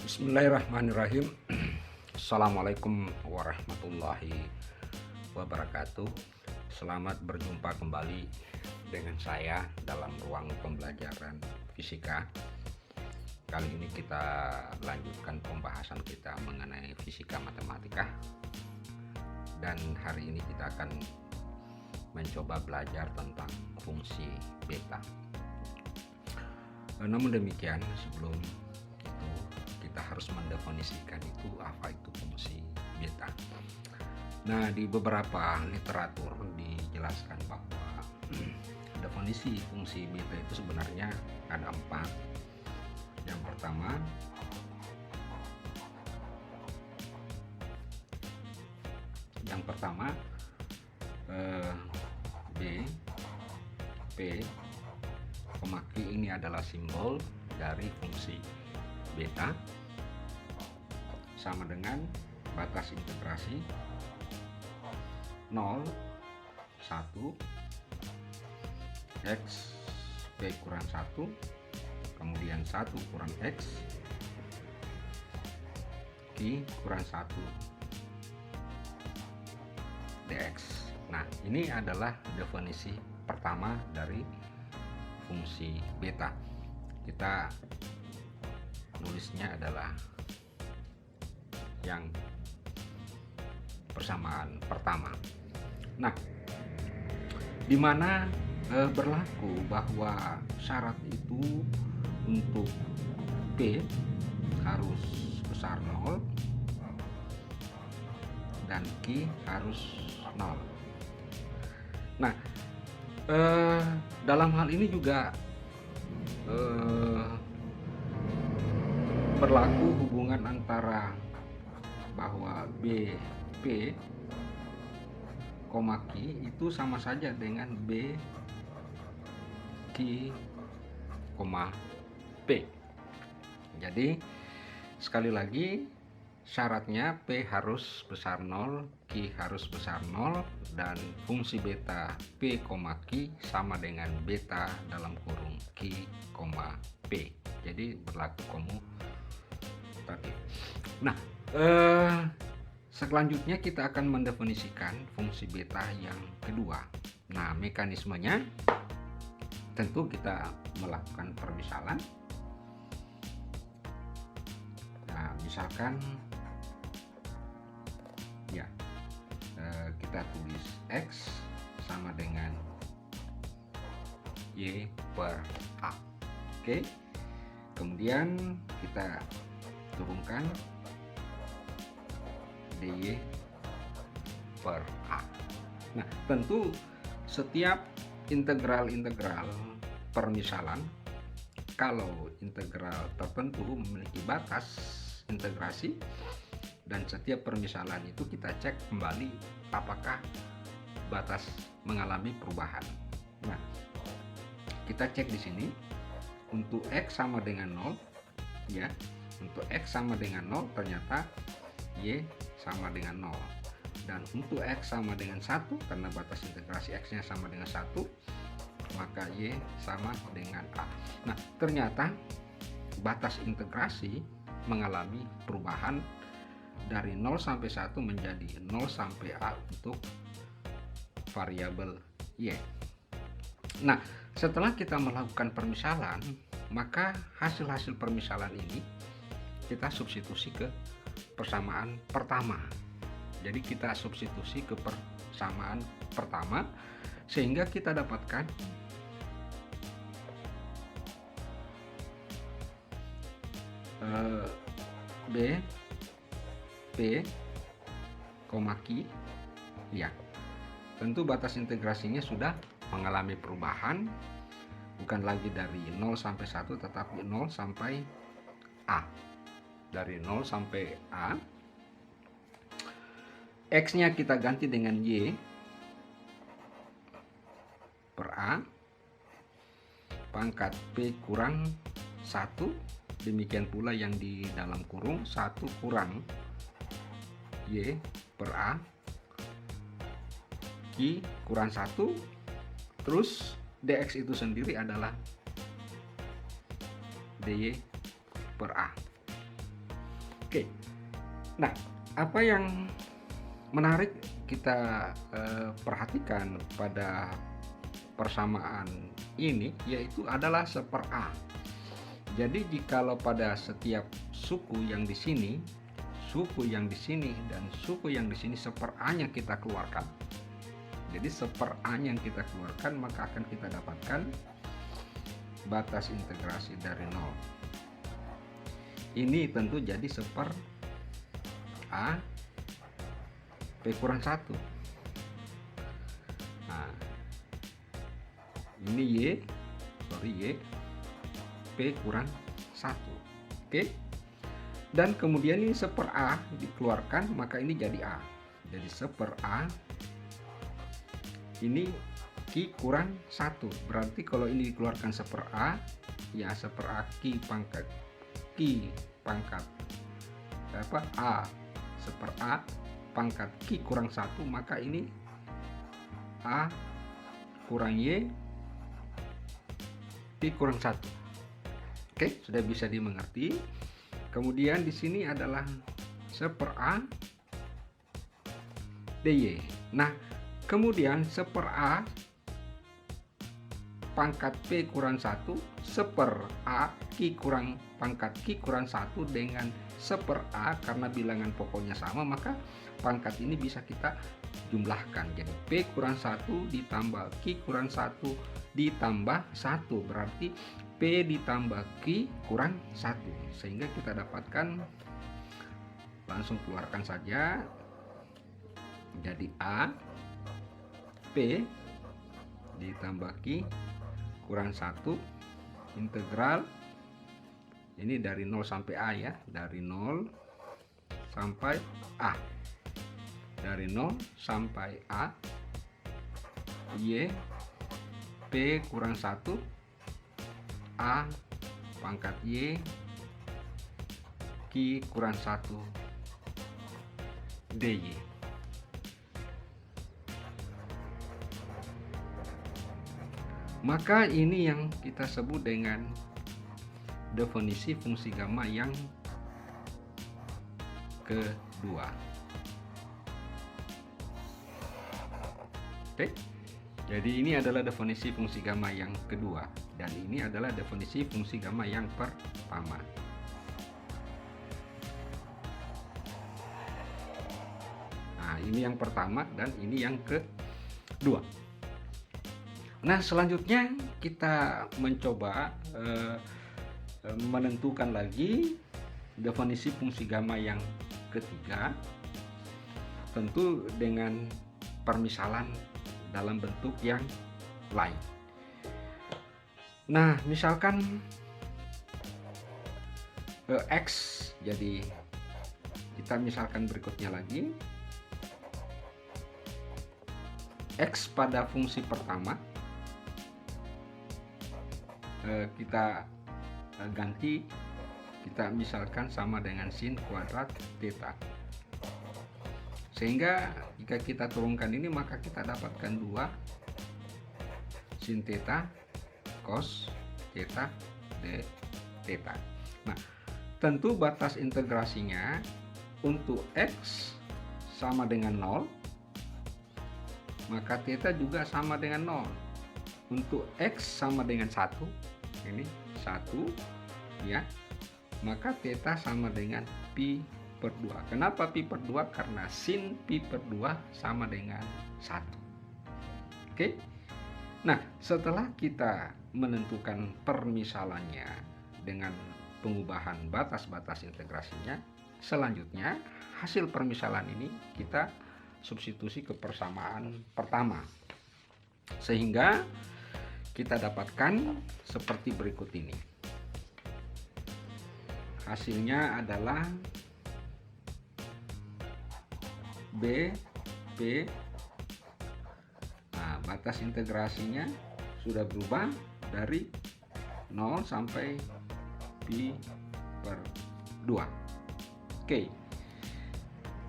Bismillahirrahmanirrahim. Assalamualaikum warahmatullahi wabarakatuh. Selamat berjumpa kembali dengan saya dalam ruang pembelajaran fisika. Kali ini kita lanjutkan pembahasan kita mengenai fisika matematika. Dan hari ini kita akan mencoba belajar tentang fungsi beta. Namun demikian, sebelum itu kita harus mendefinisikan apa itu fungsi beta. Nah, di beberapa literatur dijelaskan bahwa definisi fungsi beta itu sebenarnya ada 4. Yang pertama B, P, Q ini adalah simbol dari fungsi beta sama dengan batas integrasi 0, 1, X, P kurang 1, kemudian 1 kurang X, Q kurang 1, dx. Nah, ini adalah definisi pertama dari fungsi beta. Kita nulisnya adalah yang persamaan pertama. Nah, di mana berlaku bahwa syarat itu untuk P harus besar 0 dan Q harus 0. Nah, dalam hal ini juga berlaku hubungan antara bahwa B, P, Q itu sama saja dengan B, Q, P. Jadi sekali lagi syaratnya P harus besar 0, Q harus besar 0, dan fungsi beta P, Q sama dengan beta dalam kurung Q, P. Jadi berlaku komutatif. Nah, selanjutnya kita akan mendefinisikan fungsi beta yang kedua. Nah, mekanismenya tentu kita melakukan permisalan. Nah, misalkan ya, kita tulis X sama dengan Y per A. Oke. Kemudian kita turunkan dy per A. Nah, tentu setiap integral permisalan, kalau integral tertentu memiliki batas integrasi, dan setiap permisalan itu kita cek kembali apakah batas mengalami perubahan. Nah, kita cek di sini untuk X sama dengan 0 ya. Untuk X sama dengan 0 ternyata Y sama dengan 0. Dan untuk X sama dengan 1, karena batas integrasi X-nya sama dengan 1, maka Y sama dengan A. Nah, ternyata batas integrasi mengalami perubahan dari 0 sampai 1 menjadi 0 sampai A untuk variabel Y. Nah, setelah kita melakukan permisalan, maka hasil-hasil permisalan ini kita substitusi ke persamaan pertama. Jadi kita substitusi ke persamaan pertama sehingga kita dapatkan B, P, Q ya. Tentu batas integrasinya sudah mengalami perubahan, bukan lagi dari 0 sampai 1 tetapi 0 sampai A. Dari 0 sampai A, X-nya kita ganti dengan Y per A pangkat P kurang 1, demikian pula yang di dalam kurung 1 kurang Y per A Q kurang 1, terus dx itu sendiri adalah dy per A. Oke. Nah, apa yang menarik kita perhatikan pada persamaan ini yaitu adalah seper A. Jadi jikalau pada setiap suku yang di sini, suku yang di sini dan suku yang di sini seper A-nya kita keluarkan. Jadi seper A-nya yang kita keluarkan, maka akan kita dapatkan batas integrasi dari 0. Ini tentu jadi seper A P kurang 1. Nah, ini Y P kurang 1. Oke. Dan kemudian ini seper A dikeluarkan, maka ini jadi A. Jadi seper A ini Q kurang 1. Berarti kalau ini dikeluarkan seper A, ya seper A Q pangkat A seper A pangkat Q kurang 1, maka ini A kurang Y P kurang 1. Oke, sudah bisa dimengerti. Kemudian di sini adalah seper A DY. Nah, kemudian seper A pangkat P kurang 1 seper A Q kurang pangkat Q kurang 1 dengan seper A, karena bilangan pokoknya sama maka pangkat ini bisa kita jumlahkan. Jadi P kurang 1 ditambah Q kurang 1 ditambah 1 berarti P ditambah Q kurang 1, sehingga kita dapatkan, langsung keluarkan saja, jadi A P ditambah Q kurang 1 integral ini dari 0 sampai A ya, dari 0 sampai A, dari 0 sampai A Y P kurang 1 A pangkat Y Q kurang 1 DY. Maka ini yang kita sebut dengan definisi fungsi gamma yang kedua. Oke. Jadi ini adalah definisi fungsi gamma yang kedua, dan ini adalah definisi fungsi gamma yang pertama. Nah, ini yang pertama dan ini yang kedua. Nah, selanjutnya kita mencoba menentukan lagi definisi fungsi gamma yang ketiga, tentu dengan permisalan dalam bentuk yang lain. Nah, misalkan X, jadi kita misalkan berikutnya lagi X pada fungsi pertama kita ganti, kita misalkan sama dengan sin kuadrat theta, sehingga jika kita turunkan ini maka kita dapatkan 2 sin theta cos theta d theta. Nah, tentu batas integrasinya untuk X sama dengan 0, maka theta juga sama dengan 0. Untuk X sama dengan 1, ini 1 ya, maka theta sama dengan pi per 2. Kenapa pi per 2? Karena sin pi per 2 sama dengan 1. Oke. Nah, setelah kita menentukan permisalannya dengan pengubahan batas-batas integrasinya, selanjutnya hasil permisalan ini kita substitusi ke persamaan pertama, sehingga kita dapatkan seperti berikut ini. Hasilnya adalah B P. Nah, batas integrasinya sudah berubah dari 0 sampai pi per 2. Oke.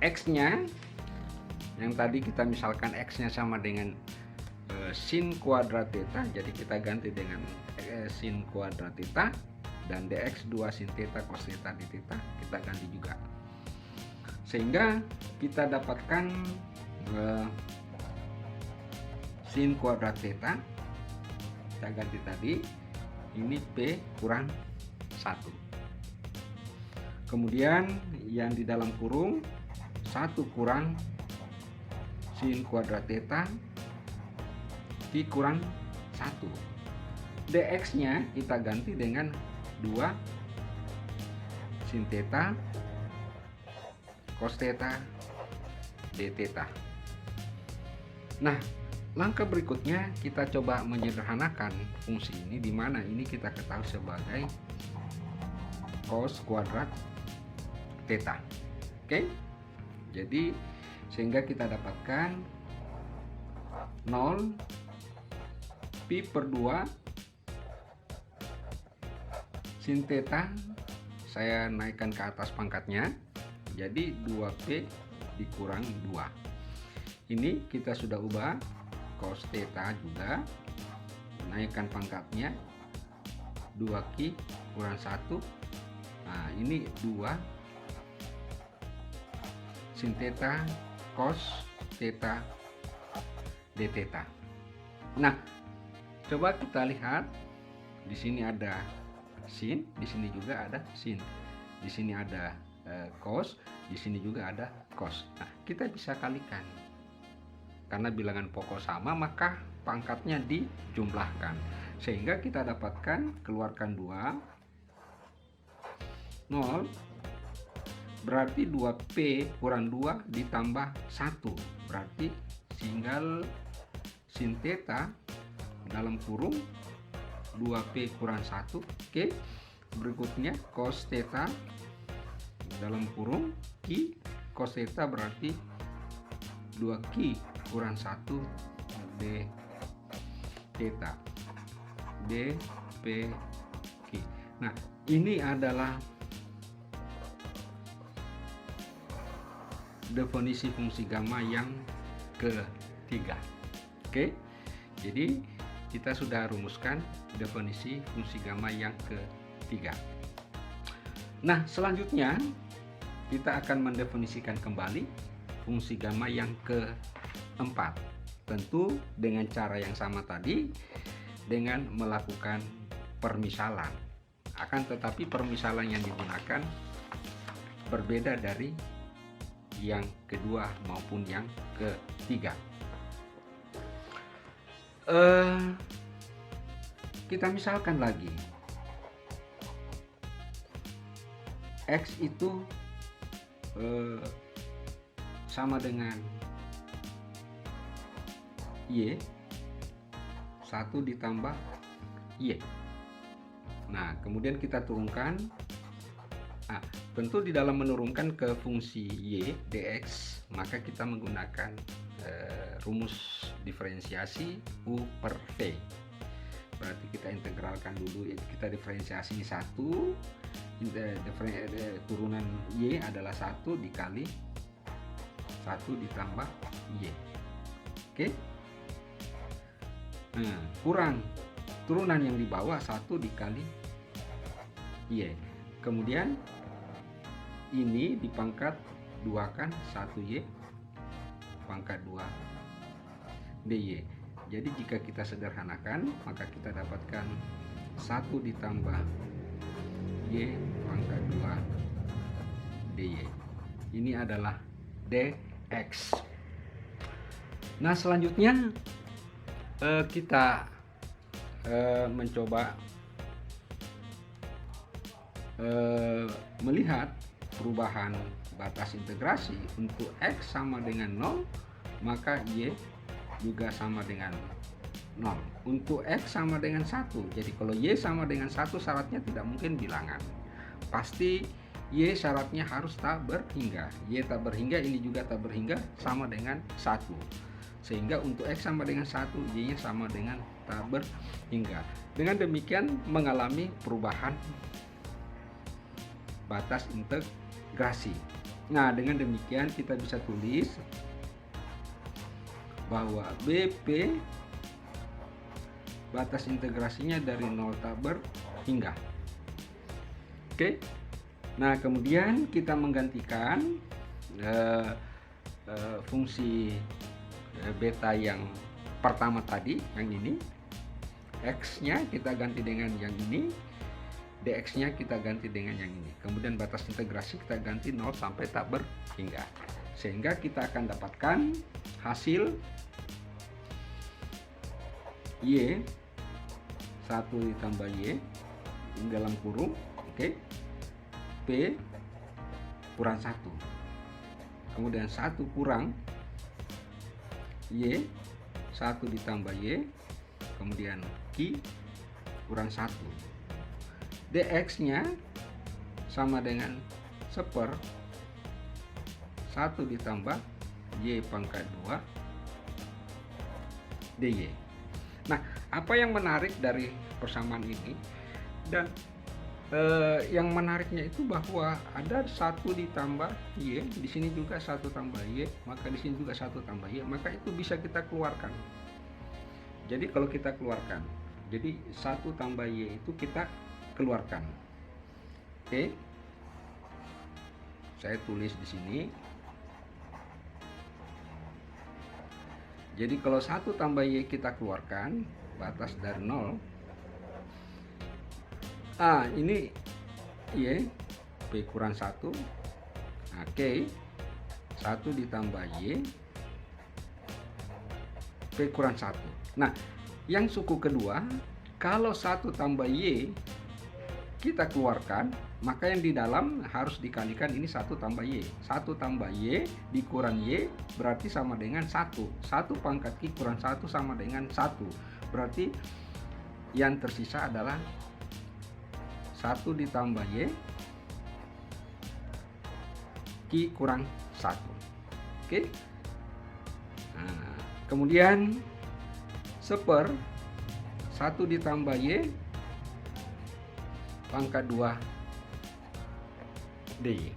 X-nya yang tadi kita misalkan X-nya sama dengan sin kuadrat theta, jadi kita ganti dengan sin kuadrat theta. dan dx 2 sin theta cos theta d theta kita ganti juga, sehingga kita dapatkan sin kuadrat theta kita ganti tadi, ini P kurang 1. Kemudian yang di dalam kurung 1 kurang sin kuadrat theta Q kurang 1. dx nya kita ganti dengan 2 sin theta cos theta d theta. Nah, langkah berikutnya kita coba menyederhanakan fungsi ini, di mana ini kita ketahui sebagai cos kuadrat theta. Oke. Jadi sehingga kita dapatkan 0 pi per 2 sin theta, saya naikkan ke atas pangkatnya, jadi 2p dikurang 2. Ini kita sudah ubah cos theta juga, naikkan pangkatnya 2q kurang 1. Nah, ini 2 sin theta cos theta d theta. Nah, coba kita lihat, di sini ada sin, di sini juga ada sin, di sini ada cos, di sini juga ada cos. Nah, kita bisa kalikan, karena bilangan pokok sama maka pangkatnya dijumlahkan, sehingga kita dapatkan keluarkan 2 0 berarti 2p kurang 2 ditambah 1 berarti tinggal sin theta dalam kurung 2p kurang 1. Oke. Berikutnya cos theta dalam kurung q cos theta berarti 2q kurang 1 d theta dp q. Nah, ini adalah definisi fungsi gamma yang ketiga. Oke. Jadi kita sudah rumuskan definisi fungsi gamma yang ketiga. Nah, selanjutnya kita akan mendefinisikan kembali fungsi gamma yang keempat. Tentu dengan cara yang sama tadi, dengan melakukan permisalan. Akan tetapi permisalan yang digunakan berbeda dari yang kedua maupun yang ketiga. Kita misalkan lagi, X itu sama dengan Y 1 ditambah Y. Nah, kemudian kita turunkan. Tentu di dalam menurunkan ke fungsi Y dx, maka kita menggunakan rumus diferensiasi U per V. Berarti kita integralkan dulu, kita diferensiasi 1, turunan Y adalah 1 dikali 1 ditambah Y. Oke. Nah, kurang turunan yang di bawah 1 dikali Y. Kemudian ini dipangkat 2 kan 1Y pangkat 2 DY. Jadi jika kita sederhanakan, maka kita dapatkan 1 ditambah Y pangkat 2 DY. Ini adalah DX. Nah, selanjutnya kita mencoba melihat perubahan batas integrasi. Untuk X sama dengan 0, maka Y juga sama dengan 0. Untuk X sama dengan 1, jadi kalau Y sama dengan 1 syaratnya tidak mungkin bilangan, pasti Y syaratnya harus tak berhingga. Y tak berhingga, ini juga tak berhingga, sama dengan 1. Sehingga untuk X sama dengan 1, Y nya sama dengan tak berhingga. Dengan demikian mengalami perubahan batas integrasi. Nah, dengan demikian kita bisa tulis bahwa BP batas integrasinya dari 0 tak berhingga. Oke. Nah, kemudian kita menggantikan fungsi beta yang pertama tadi, yang ini, x-nya kita ganti dengan yang ini, dx-nya kita ganti dengan yang ini. Kemudian batas integrasi kita ganti 0 sampai tak berhingga. Sehingga kita akan dapatkan hasil y 1 ditambah y dalam kurung, oke, p kurang 1. Kemudian 1 kurang y, 1 ditambah y, kemudian q kurang 1. dx nya sama dengan 1/1 ditambah y pangkat 2 dy. Nah, apa yang menarik dari persamaan ini, dan yang menariknya itu bahwa ada 1 ditambah y, di sini juga 1 tambah y, maka di sini juga 1 tambah y, maka itu bisa kita keluarkan. Jadi kalau kita keluarkan, jadi 1 tambah y itu kita keluarkan. Oke. Saya tulis di sini. Jadi kalau 1 tambah y kita keluarkan, batas dari 0. Ini y, p kurang 1. Oke. 1 ditambah y, p kurang 1. Nah, yang suku kedua, kalau 1 tambah y kita keluarkan, maka yang di dalam harus dikalikan ini 1 tambah y. 1 tambah y dikurang y berarti sama dengan 1. 1 pangkat q kurang 1 sama dengan 1. Berarti yang tersisa adalah 1 ditambah y q kurang 1. Oke. Nah, kemudian 1/1 ditambah y pangkat 2 dy.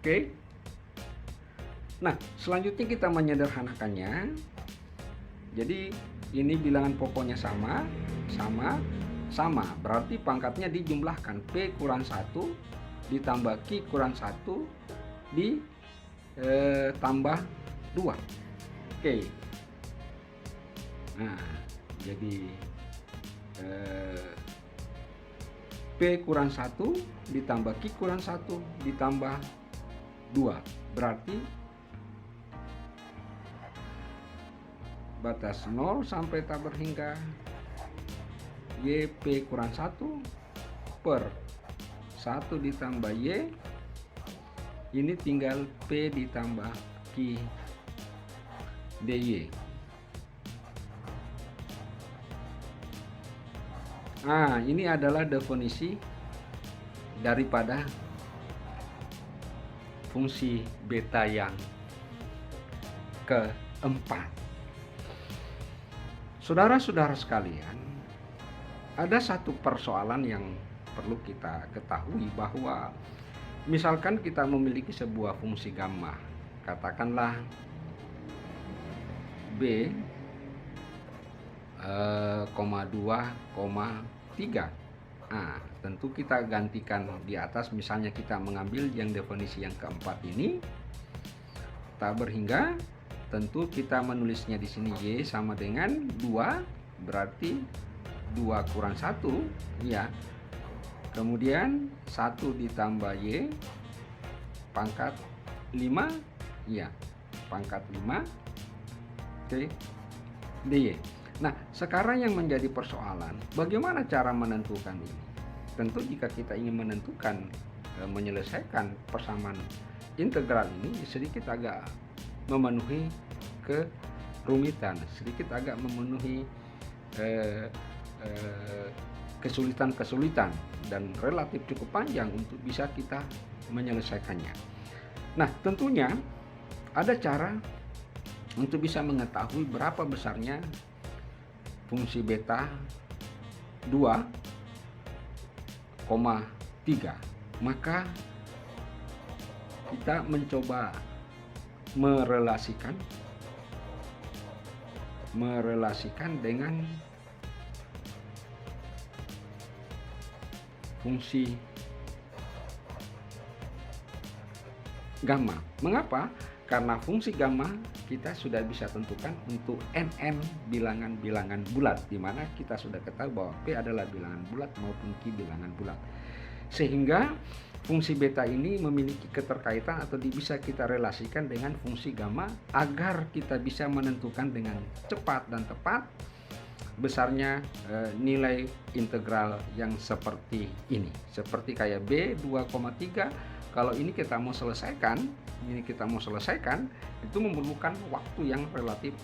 Oke. Nah, selanjutnya kita menyederhanakannya. Jadi ini bilangan pokoknya sama. Berarti pangkatnya dijumlahkan. P kurang 1 ditambah Q kurang 1 ditambah 2. Oke. Nah, jadi P kurang 1 ditambah Q kurang 1 ditambah 2. Berarti batas 0 sampai tak berhingga y p kurang 1 per 1 ditambah y, ini tinggal p ditambah q dy. Nah, ini adalah definisi daripada fungsi beta yang keempat. Saudara-saudara sekalian, ada satu persoalan yang perlu kita ketahui, bahwa misalkan kita memiliki sebuah fungsi gamma, katakanlah b, 2,3. Tentu kita gantikan di atas, misalnya kita mengambil yang definisi yang keempat ini, tak berhingga, tentu kita menulisnya di sini y sama dengan 2, berarti 2 kurang 1, ya. Kemudian 1 ditambah y pangkat 5, ya, pangkat 5, oke, dy. Nah, sekarang yang menjadi persoalan, bagaimana cara menentukan ini? Tentu jika kita ingin menentukan, menyelesaikan persamaan integral ini, sedikit agak memenuhi kerumitan, sedikit agak memenuhi kesulitan-kesulitan, dan relatif cukup panjang untuk bisa kita menyelesaikannya. Nah, tentunya ada cara untuk bisa mengetahui berapa besarnya fungsi beta 2,3. Maka kita mencoba merelasikan dengan fungsi gamma. Mengapa? Karena fungsi gamma kita sudah bisa tentukan untuk nn bilangan-bilangan bulat, di mana kita sudah ketahui bahwa P adalah bilangan bulat maupun Q bilangan bulat. Sehingga fungsi beta ini memiliki keterkaitan atau bisa kita relasikan dengan fungsi gamma agar kita bisa menentukan dengan cepat dan tepat besarnya nilai integral yang seperti ini. Seperti kayak B 2,3, kalau ini kita mau selesaikan, itu memerlukan waktu yang relatif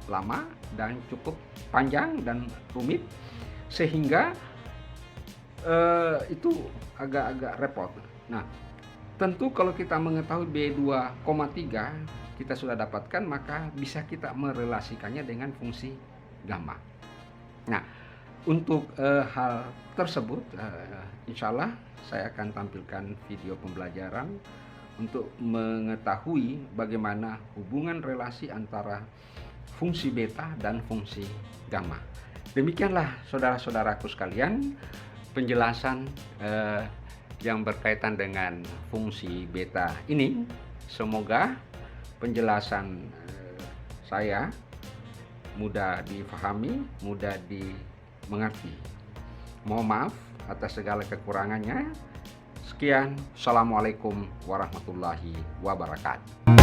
lama dan cukup panjang dan rumit, sehingga itu agak-agak repot. Nah, tentu kalau kita mengetahui B2,3 kita sudah dapatkan, maka bisa kita merelasikannya dengan fungsi gamma. Nah, untuk hal tersebut insya Allah saya akan tampilkan video pembelajaran untuk mengetahui bagaimana hubungan relasi antara fungsi beta dan fungsi gamma. Demikianlah saudara-saudaraku sekalian, penjelasan yang berkaitan dengan fungsi beta ini. Semoga penjelasan saya mudah difahami, mudah dimengerti. Mohon maaf atas segala kekurangannya. Sekian, Assalamualaikum warahmatullahi wabarakatuh.